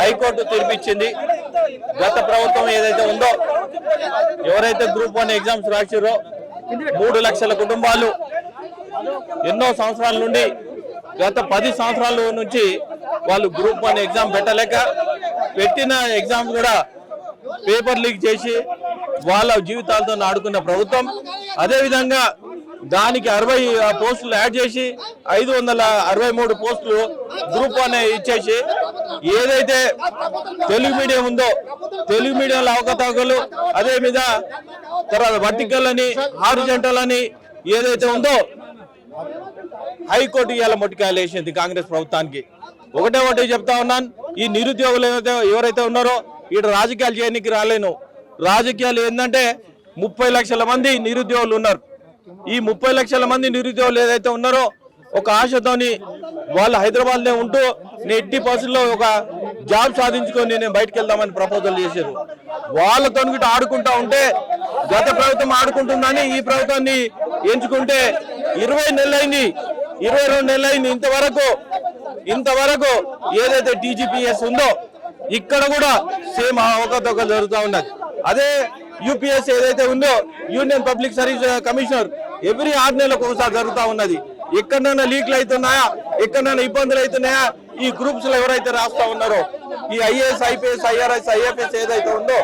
High court తీర్పిచ్చింది. గత ప్రభుత్వం ఏదైతే ఉందో ఎవరైతే గ్రూప్ 1 ఎగ్జామ్స్ రాశారో 3 లక్షల కుటుంబాలు ఎన్నో సంవత్సరాల నుండి గత 10 సంవత్సరాల నుంచి వాళ్ళు గ్రూప్ 1 ఎగ్జామ్ పెట్టిన ఎగ్జామ్ కూడా పేపర్ లీక్ చేసి వాళ్ళ జీవితాలతో ఆడుకున్న ప్రభుత్వం. అదేవిధంగా దానికి 60 పోస్టులు యాడ్ చేసి 563 పోస్టులు గ్రూప్ 1 ఇచ్చేసి ఏదైతే తెలుగు మీడియం ఉందో తెలుగు మీడియంలో అవకతవకలు, అదే మీద తర్వాత వర్టికల్ అని హారిజంటల్ అని ఏదైతే ఉందో హైకోర్టు ఇవాళ మొట్టికాయలు వేసింది కాంగ్రెస్ ప్రభుత్వానికి. ఒకటే చెప్తా ఉన్నాను, ఈ నిరుద్యోగులు ఎవరైతే ఉన్నారో ఇక్కడ రాజకీయాలు చేయడానికి రాలేను. రాజకీయాలు ఏంటంటే 30 లక్షల మంది నిరుద్యోగులు ఉన్నారు. ఈ 30 లక్షల మంది నిరుద్యోగులు ఏదైతే ఉన్నారో ఒక ఆశతోని వాళ్ళు హైదరాబాద్లో ఉంటూ 80% ఒక జాబ్ సాధించుకొని నేను బయటకు వెళ్దామని ప్రపోజల్ చేశారు. వాళ్ళతో ఆడుకుంటా ఉంటే గత ప్రభుత్వం ఆడుకుంటుందని ఈ ప్రభుత్వాన్ని ఎంచుకుంటే 20 నెలలైంది, 22 నెలలైంది. ఇంతవరకు ఏదైతే టీజీపీఎస్ ఉందో ఇక్కడ కూడా సేమ్ అవకతవకలు జరుగుతూ ఉన్నది. అదే యూపీఎస్ ఏదైతే ఉందో union public service commissioner every 6 నెలలకు ఒకసారి జరుగుతూ ఉన్నది. ఎక్కడైనా లీక్లు అవుతున్నాయా, ఎక్కడైనా ఇబ్బందులు అవుతున్నాయా, ఈ గ్రూప్స్ లో ఎవరైతే రాస్తా ఉన్నారో ఈ ఐఏఎస్ ఐపీఎస్ ఐఆర్ఎస్ ఐఎఫ్ఎస్ ఏదైతే ఉందో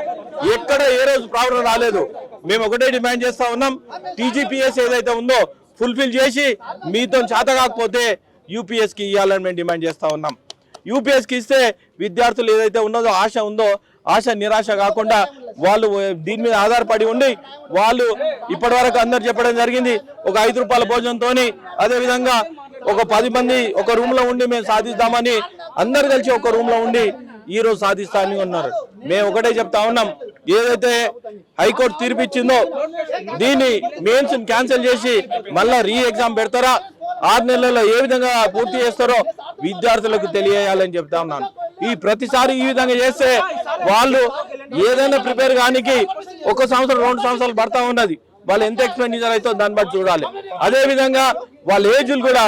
ఎక్కడ ఏ రోజు ప్రాబ్లం రాలేదు. మేము ఒకటే డిమాండ్ చేస్తా ఉన్నాం, టీజీపీఎస్ ఏదైతే ఉందో ఫుల్ఫిల్ చేసి మీతో చేత కాకపోతే యూపీఎస్కి ఇవ్వాలని మేము డిమాండ్ చేస్తా ఉన్నాం. యూపీఎస్కి ఇస్తే విద్యార్థులు ఏదైతే ఉన్నదో ఆశ ఉందో ఆశ నిరాశ కాకుండా వాళ్ళు దీని మీద ఆధారపడి ఉండి వాళ్ళు ఇప్పటి వరకు అందరు చెప్పడం జరిగింది ఒక 5 రూపాయల భోజనంతో, అదేవిధంగా ఒక 10 మంది ఒక రూమ్ లో ఉండి మేము సాధిస్తామని అందరు కలిసి ఒక రూమ్ లో ఉండి ఈ రోజు సాధిస్తామని ఉన్నారు. మేము ఒకటే చెప్తా ఉన్నాం, ఏదైతే హైకోర్టు తీర్పిచ్చిందో దీన్ని మెయిన్స్ క్యాన్సిల్ చేసి మళ్ళా రీ ఎగ్జామ్ పెడతారా, 6 నెలల్లో ఏ విధంగా పూర్తి చేస్తారో విద్యార్థులకు తెలియజేయాలని చెప్తా ఉన్నాను. ఈ ప్రతిసారి ఈ విధంగా చేస్తే వాళ్ళు ఏదైనా ప్రిపేర్ కానికి 1 సంవత్సరం 2 సంవత్సరాలు పడతా ఉన్నది. వాళ్ళు ఎంత ఎక్స్పెండిచర్ అవుతుందో దాన్ని బట్టి చూడాలి. అదే విధంగా వాళ్ళ ఏజులు కూడా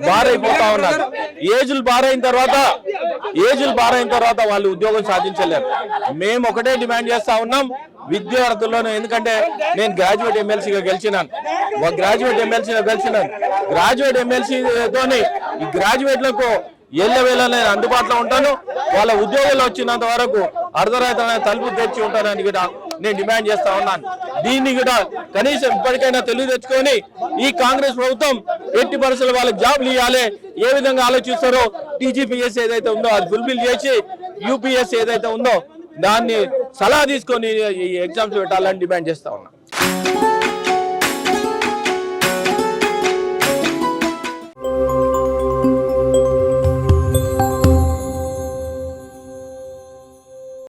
బారైపోతా ఉన్నారు. ఏజులు బారైన తర్వాత వాళ్ళు ఉద్యోగం సాధించలేరు. మేము ఒకటే డిమాండ్ చేస్తా ఉన్నాం విద్యార్థులను. ఎందుకంటే నేను గ్రాడ్యుయేట్ ఎమ్మెల్సీగా గెలిచినాను. గ్రాడ్యుయేట్ ఎమ్మెల్సీతోని ఈ గ్రాడ్యుయేట్లకు ఎల్లవేళ నేను అందుబాటులో ఉంటాను. వాళ్ళ ఉద్యోగాలు వచ్చినంత వరకు అర్ధరాత్రి తలుపు తెచ్చి ఉంటానని కూడా నేను డిమాండ్ చేస్తా ఉన్నాను. దీన్ని కూడా కనీసం ఇప్పటికైనా తెలివి తెచ్చుకొని ఈ కాంగ్రెస్ ప్రభుత్వం 80% వాళ్ళకి జాబ్లు ఇవ్వాలి. ఏ విధంగా ఆలోచిస్తారో టీజీపీఎస్ ఏదైతే ఉందో అది ఫుల్ఫిల్ చేసి యూపీఎస్ ఏదైతే ఉందో దాన్ని సలహా తీసుకొని ఈ ఎగ్జామ్స్ పెట్టాలని డిమాండ్ చేస్తా ఉన్నాను.